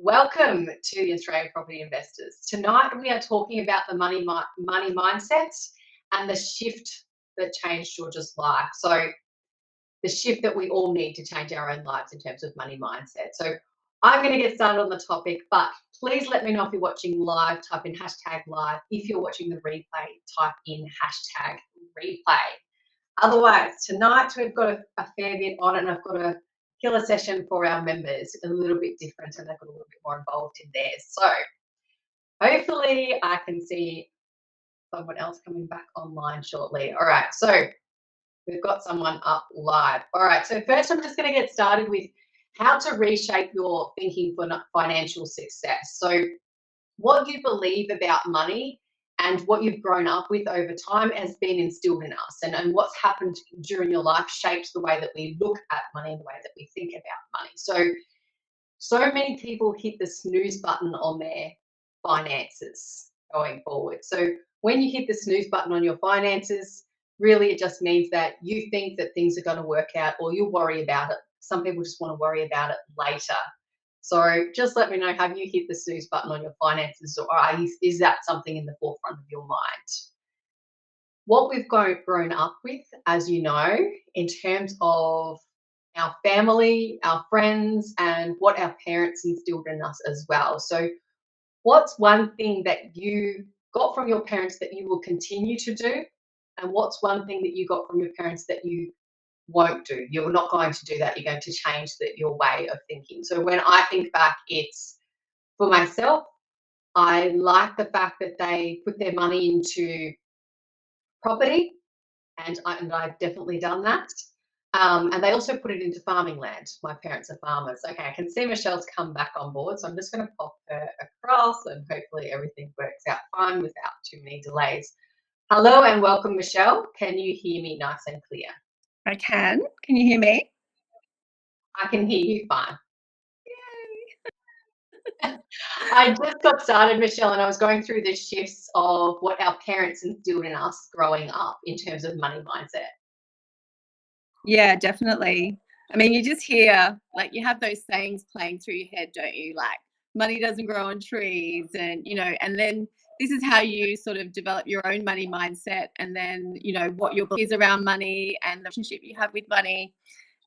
Welcome to the Australian Property Investors. Tonight we are talking about the money mindset and the shift that changed Georgia's life. So the shift that we all need to change our own lives in terms of money mindset. So I'm going to get started on the topic, but please let me know if you're watching live, type in hashtag live. If you're watching the replay, type in hashtag replay. Otherwise, tonight we've got a fair bit on, and I've got a killer session for our members, a little bit different, and they've got a little bit more involved in theirs. So hopefully I can see someone else coming back online shortly. All right, so we've got someone up live. All right, so first I'm just going to get started with how to reshape your thinking for financial success. So what you believe about money and what you've grown up with over time has been instilled in us, and what's happened during your life shapes the way that we look at money and the way that we think about money. So many people hit the snooze button on their finances going forward. So when you hit the snooze button on your finances, really it just means that you think that things are going to work out, or you worry about it. Some people just want to worry about it later. So just let me know, have you hit the snooze button on your finances, or is that something in the forefront of your mind? What we've grown up with, as you know, in terms of our family, our friends, and what our parents instilled in us as well. So what's one thing that you got from your parents that you will continue to do? And what's one thing that you got from your parents that you won't do? You're not going to do that. You're going to change your way of thinking. So when I think back, it's for myself, I like the fact that they put their money into property, and I've definitely done that. And they also put it into farming land. My parents are farmers. Okay, I can see Michelle's come back on board, so I'm just going to pop her across, and hopefully everything works out fine without too many delays. Hello and welcome, Michelle. Can you hear me nice and clear? I can. Can you hear me? I can hear you fine. Yay! I just got started, Michelle, and I was going through the shifts of what our parents instilled in us growing up in terms of money mindset. Yeah, definitely. I mean, you just hear, like, you have those sayings playing through your head, don't you? Like, money doesn't grow on trees, and, and then this is how you sort of develop your own money mindset, and then, what your beliefs around money and the relationship you have with money.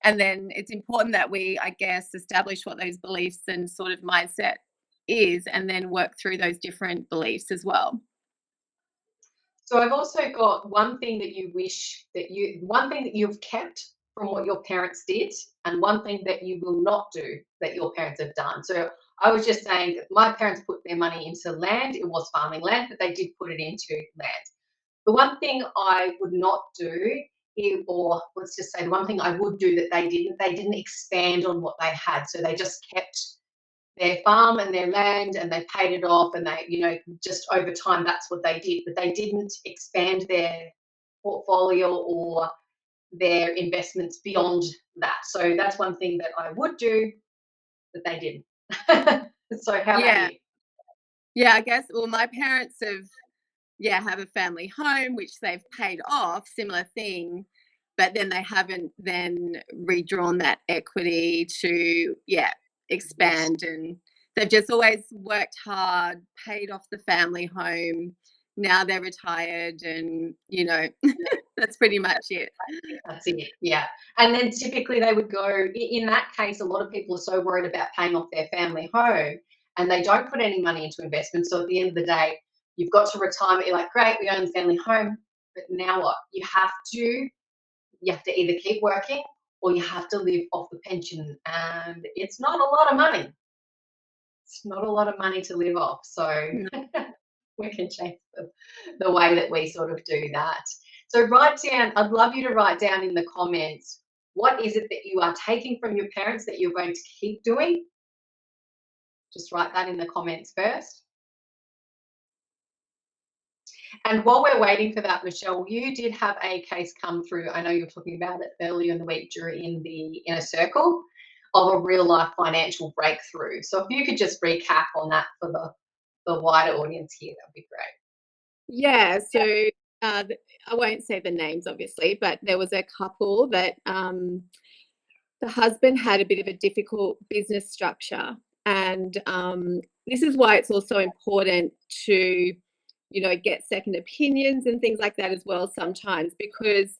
And then it's important that we, I guess, establish what those beliefs and sort of mindset is, and then work through those different beliefs as well. So I've also got one thing that one thing that you've kept from what your parents did, and one thing that you will not do that your parents have done. So I was just saying that my parents put their money into land. It was farming land, but they did put it into land. The one thing I would not do, or let's just say the one thing I would do that they didn't expand on what they had. So they just kept their farm and their land, and they paid it off, and they, just over time, that's what they did. But they didn't expand their portfolio or their investments beyond that. So that's one thing that I would do that they didn't. So how about you? Yeah, I guess, well, my parents have a family home, which they've paid off, similar thing, but then they haven't then redrawn that equity to, expand, and they've just always worked hard, paid off the family home. Now they're retired, and that's pretty much it. That's it, yeah. And then typically they would go, in that case, a lot of people are so worried about paying off their family home, and they don't put any money into investments. So at the end of the day, you've got to retirement, you're like, great, we own the family home, but now what? You have to either keep working, or you have to live off the pension, and it's not a lot of money. It's not a lot of money to live off. So we can change the way that we sort of do that. So I'd love you to write down in the comments, what is it that you are taking from your parents that you're going to keep doing? Just write that in the comments first. And while we're waiting for that, Michelle, you did have a case come through. I know you were talking about it earlier in the week during the inner circle of a real life financial breakthrough. So if you could just recap on that for the wider audience here, that would be great. Yeah, so I won't say the names, obviously, but there was a couple that the husband had a bit of a difficult business structure, And this is why it's also important to, get second opinions and things like that as well sometimes, because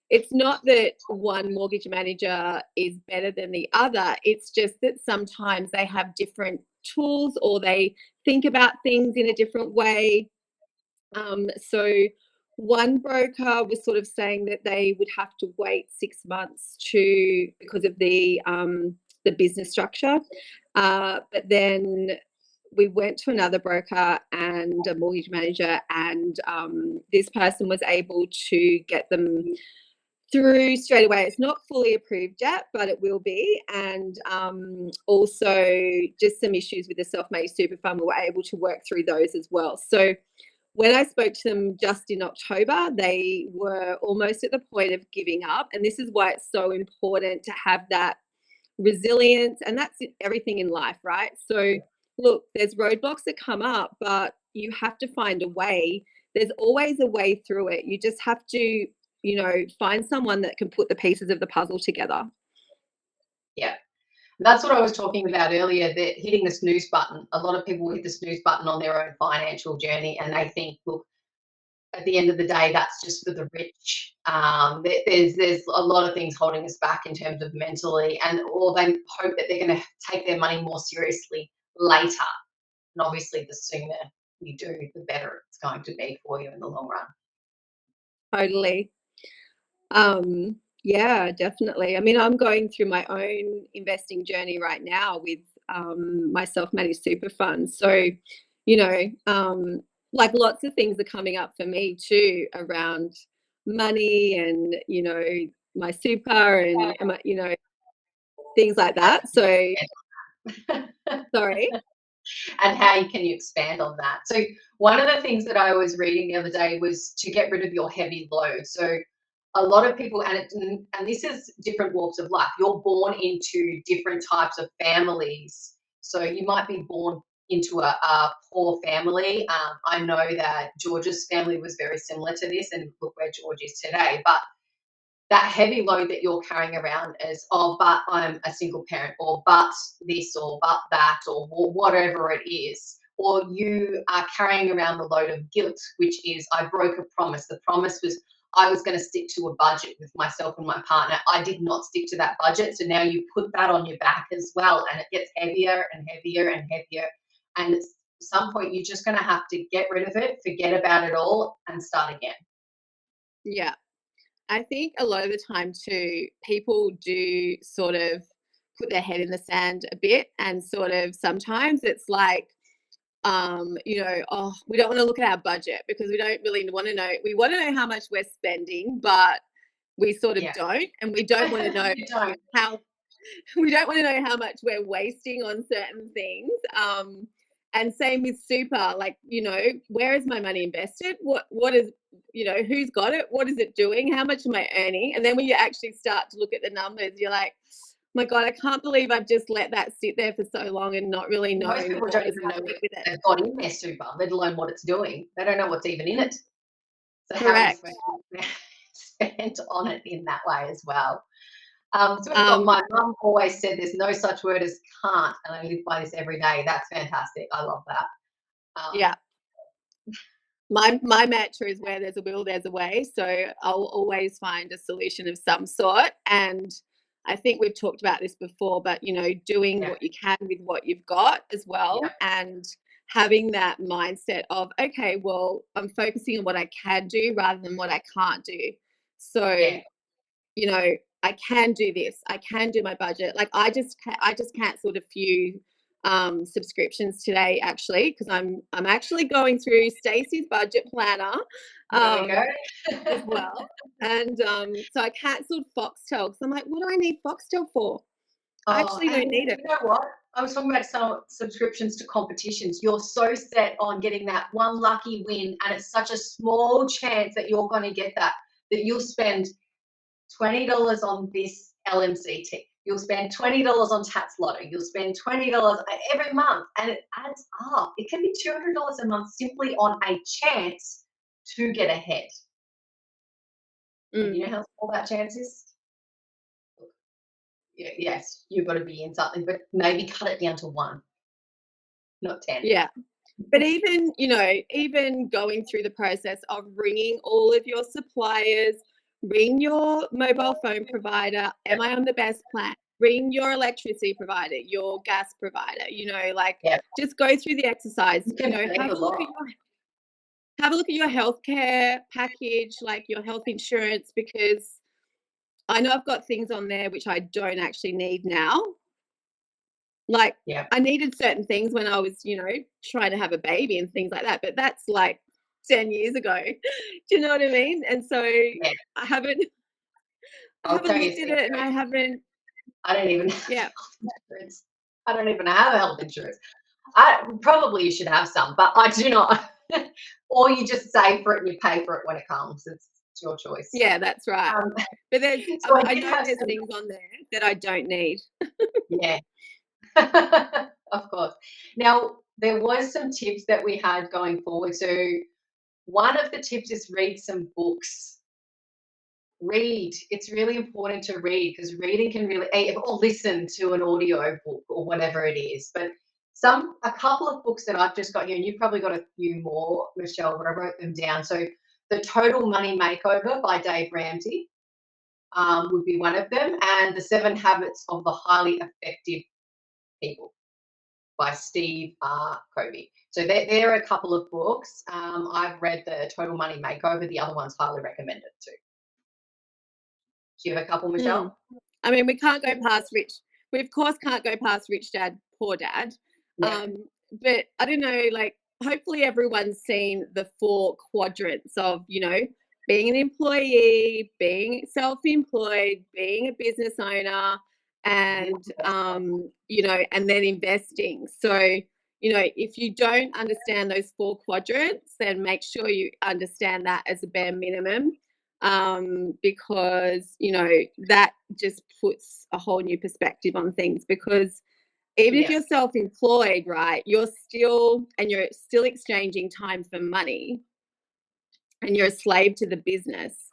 it's not that one mortgage manager is better than the other. It's just that sometimes they have different tools or they think about things in a different way. So one broker was sort of saying that they would have to wait 6 months to because of the business structure. But then we went to another broker and a mortgage manager, and this person was able to get them through straight away. It's not fully approved yet, but it will be. And also just some issues with the self-managed super fund, we were able to work through those as well. So when I spoke to them just in October, they were almost at the point of giving up. And this is why it's so important to have that resilience. And that's everything in life, right? So, look, there's roadblocks that come up, but you have to find a way. There's always a way through it. You just have to, find someone that can put the pieces of the puzzle together. Yeah. That's what I was talking about earlier, that hitting the snooze button. A lot of people hit the snooze button on their own financial journey and they think, look, at the end of the day, that's just for the rich. There's a lot of things holding us back in terms of mentally, or they hope that they're going to take their money more seriously later. And obviously, the sooner you do, the better it's going to be for you in the long run. Totally. Yeah, definitely. I mean, I'm going through my own investing journey right now with my self-managed super fund. So, you know, like lots of things are coming up for me too around money and, my super and things like that. So, sorry. And how can you expand on that? So one of the things that I was reading the other day was to get rid of your heavy load. So a lot of people, and this is different walks of life. You're born into different types of families. So you might be born into a poor family. I know that George's family was very similar to this, and look where George is today. But that heavy load that you're carrying around as, oh, but I'm a single parent, or but this, or but that, or whatever it is. Or you are carrying around the load of guilt, which is, I broke a promise. The promise was I was going to stick to a budget with myself and my partner. I did not stick to that budget. So now you put that on your back as well. And it gets heavier and heavier and heavier. And at some point, you're just going to have to get rid of it, forget about it all, and start again. Yeah. I think a lot of the time too, people do sort of put their head in the sand a bit, and sort of sometimes it's like, oh, we don't want to look at our budget because we don't really want to know. We want to know how much we're spending, but we sort of Yeah. don't, and we don't want to know You don't. how we don't want to know how much we're wasting on certain things. And same with super, like, where is my money invested? What is, who's got it? What is it doing? How much am I earning? And then when you actually start to look at the numbers, you're like, my God, I can't believe I've just let that sit there for so long and not really Most knowing people what don't was even know happening what with it. they've got in their super, let alone what it's doing. They don't know what's even in it. So how are you Correct. supposed to spend on it in that way as well? So we've got, Um, my mum always said there's no such word as can't, and I live by this every day. That's fantastic. I love that. yeah. My mantra is where there's a will, there's a way. So I'll always find a solution of some sort. And I think we've talked about this before, but doing Yeah, what you can with what you've got as well, yeah, and having that mindset of, okay, well, I'm focusing on what I can do rather than what I can't do. So, yeah. I can do this. I can do my budget. Like I just cancelled a few subscriptions today actually, because I'm actually going through Stacey's budget planner There we um as go. well. And so I cancelled Foxtel because I'm like, what do I need Foxtel for? I Oh, actually and don't need it. you know what? I was talking about some subscriptions to competitions. You're so set on getting that one lucky win, and it's such a small chance that you're going to get that you'll spend $20 on this LMCT. You'll spend $20 on Tats Lotto. You'll spend $20 every month, and it adds up. It can be $200 a month simply on a chance to get ahead. And you Mm, know how small that chance is? Yes, you've got to be in something, but maybe cut it down to one. not 10. Yeah. But even, even going through the process of ringing all of your suppliers, ring your mobile phone provider, am I on the best plan? Ring your electricity provider, your gas provider, like Yeah, just go through the exercise, you can save have a a look lot. at your healthcare package, like your health insurance, because I know I've got things on there which I don't actually need now. Like, Yeah, I needed certain things when I was, trying to have a baby and things like that, but that's like 10 years ago. Do you know what I mean? And so yeah. I haven't I I'll haven't tell you a looked at it, and secret. I haven't. I don't even have Yeah. health insurance. I don't even have health insurance. I probably you should have some, but I do not. Or you just save for it and you pay for it when it comes. It's your choice. Yeah, that's right. Um, But there's so I I did know have there's some. things on there that I don't need. Yeah, of course. Now there was some tips that we had going forward. So one of the tips is read some books. Read. It's really important to read because reading can really, or listen to an audio book or whatever it is. But a couple of books that I've just got here, and you've probably got a few more, Michelle, but I wrote them down. So The Total Money Makeover by Dave Ramsey would be one of them, and The Seven Habits of the Highly Effective People by Steve Covey. So there are a couple of books. I've read The Total Money Makeover. The other one's highly recommended too. Do you have a couple, Mm. Michelle? I mean, we of course can't go past Rich Dad, Poor Dad. Yeah. But I don't know, like hopefully everyone's seen the four quadrants of, being an employee, being self-employed, being a business owner, and and then investing. So, if you don't understand those four quadrants, then make sure you understand that as a bare minimum, because that just puts a whole new perspective on things. Because even if Yeah. you're self-employed, right, you're still exchanging time for money, and you're a slave to the business,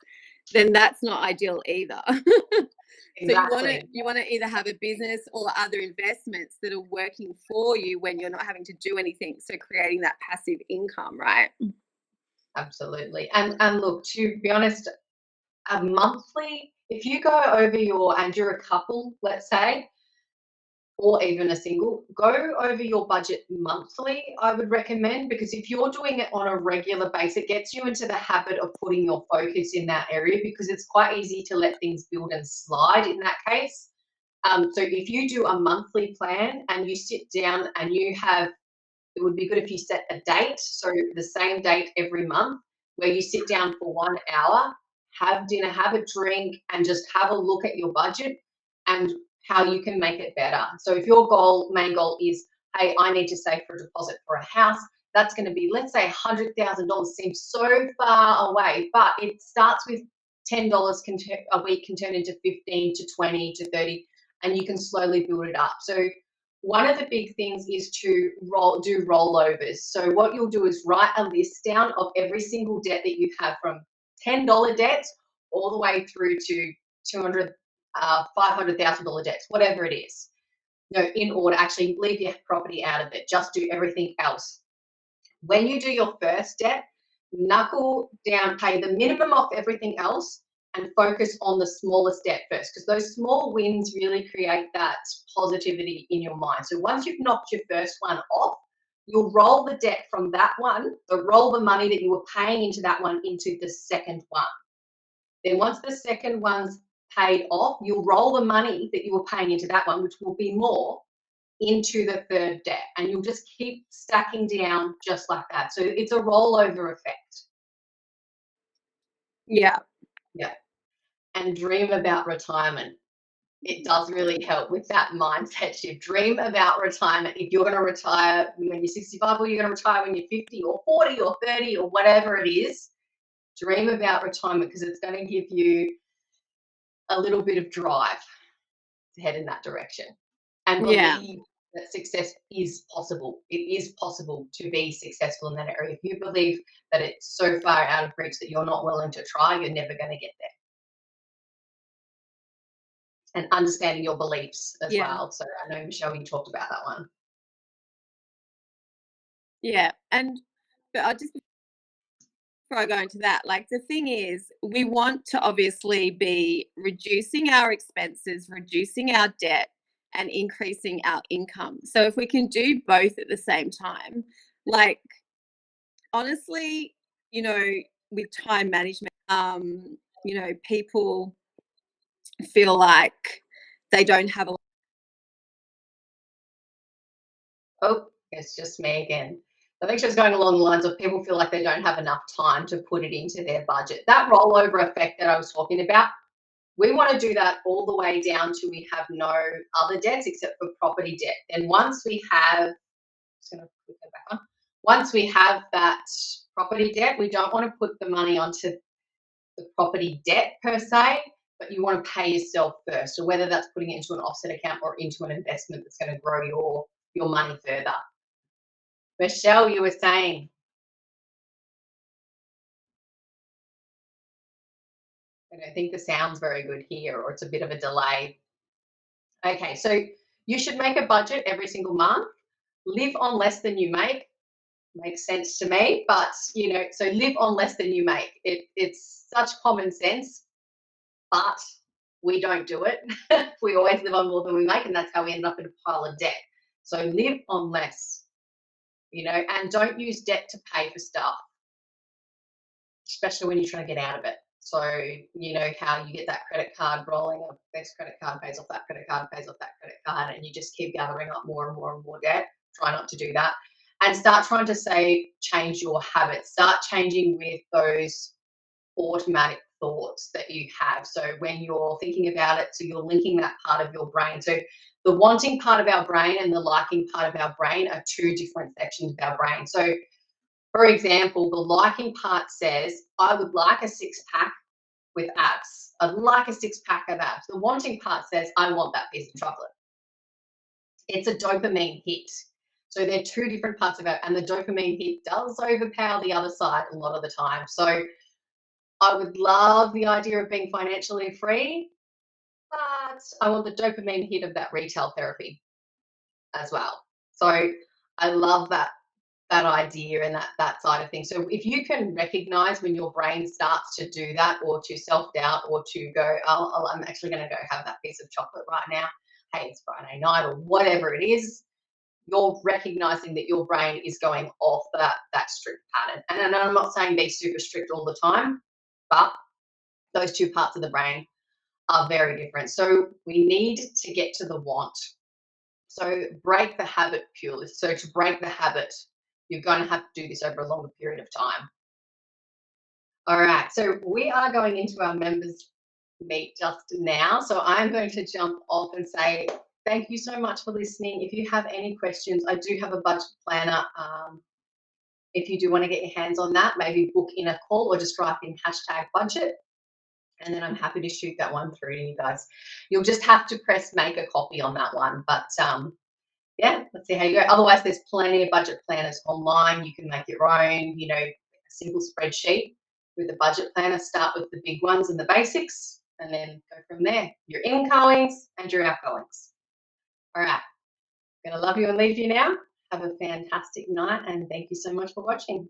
then that's not ideal either. So Exactly. you want to either have a business or other investments that are working for you when you're not having to do anything, so creating that passive income, right? Absolutely. And look, to be honest, a monthly, if you go over and you're a couple, let's say, or even a single, go over your budget monthly, I would recommend, because if you're doing it on a regular basis, it gets you into the habit of putting your focus in that area because it's quite easy to let things build and slide in that case. So if you do a monthly plan and you sit down and it would be good if you set a date, so the same date every month, where you sit down for 1 hour, have dinner, have a drink, and just have a look at your budget and how you can make it better. So if your main goal is, hey, I need to save for a deposit for a house, that's going to be, let's say, $100,000 seems so far away, but it starts with $10 a week can turn into 15 to 20 to 30, and you can slowly build it up. So one of the big things is to do rollovers. So what you'll do is write a list down of every single debt that you have, from $10 debts all the way through to 200, $500,000 debts, whatever it is. In order. Actually, leave your property out of it. Just do everything else. When you do your first debt, knuckle down, pay the minimum off everything else, and focus on the smallest debt first, because those small wins really create that positivity in your mind. So once you've knocked your first one off, you'll roll the debt from that one, roll the money that you were paying into that one into the second one. Then once the second one's paid off, you'll roll the money that you were paying into that one, which will be more, into the third debt, and you'll just keep stacking down just like that. So it's a rollover effect. Yeah. Yeah. And dream about retirement. It does really help with that mindset shift. Dream about retirement. If you're going to retire when you're 65, or you're going to retire when you're 50 or 40 or 30 or whatever it is, dream about retirement, because it's going to give you a little bit of drive to head in that direction. And Yeah. believe that success is possible. It is possible to be successful in that area. If you believe that it's so far out of reach that you're not willing to try, you're never going to get there. And understanding your beliefs as Yeah. well. So I know, Michelle, you talked about that one. Yeah, and but I'll just before I go into that, like the thing is, we want to obviously be reducing our expenses, reducing our debt, and increasing our income. So if we can do both at the same time, like honestly, you know, with time management, people feel like they don't have a Oh, it's just me again. I think she was going along the lines of people feel like they don't have enough time to put it into their budget. That rollover effect that I was talking about, we want to do that all the way down to we have no other debts except for property debt. And once we have, just going to put that back on. Once we have that property debt, we don't want to put the money onto the property debt per se, but you want to pay yourself first. So whether that's putting it into an offset account or into an investment that's going to grow your money further. Michelle, you were saying. I don't think the sound's very good here, or it's a bit of a delay. Okay, so you should make a budget every single month. Live on less than you make. Makes sense to me, but so live on less than you make. It's such common sense, but we don't do it. We always live on more than we make, and that's how we end up in a pile of debt. So live on less, and don't use debt to pay for stuff, especially when you're trying to get out of it. So, how you get that credit card rolling up, this credit card pays off that credit card, pays off that credit card, and you just keep gathering up more and more and more debt. Try not to do that. And start trying to change your habits. Start changing with those automatic thoughts that you have. So when you're thinking about it, so you're linking that part of your brain. So the wanting part of our brain and the liking part of our brain are two different sections of our brain. So for example, the liking part says, I would like a six pack with abs. I'd like a six pack of abs. The wanting part says, I want that piece of chocolate. It's a dopamine hit. So they're two different parts of it, and the dopamine hit does overpower the other side a lot of the time. So I would love the idea of being financially free, but I want the dopamine hit of that retail therapy as well. So I love that idea and that side of things. So if you can recognize when your brain starts to do that, or to self-doubt, or to go, oh, I'm actually going to go have that piece of chocolate right now. Hey, it's Friday night, or whatever it is, you're recognizing that your brain is going off that strict pattern. And I'm not saying be super strict all the time, but those two parts of the brain are very different. So we need to get to the want. So break the habit purely. So to break the habit, you're going to have to do this over a longer period of time. All right. So we are going into our members meet just now. So I'm going to jump off and say thank you so much for listening. If you have any questions, I do have a budget planner. If you do want to get your hands on that, maybe book in a call or just write in #budget. And then I'm happy to shoot that one through to you guys. You'll just have to press make a copy on that one. But yeah, let's see how you go. Otherwise, there's plenty of budget planners online. You can make your own, a simple spreadsheet with a budget planner. Start with the big ones and the basics, and then go from there. Your incomings and your outgoings. All right. I'm going to love you and leave you now. Have a fantastic night, and thank you so much for watching.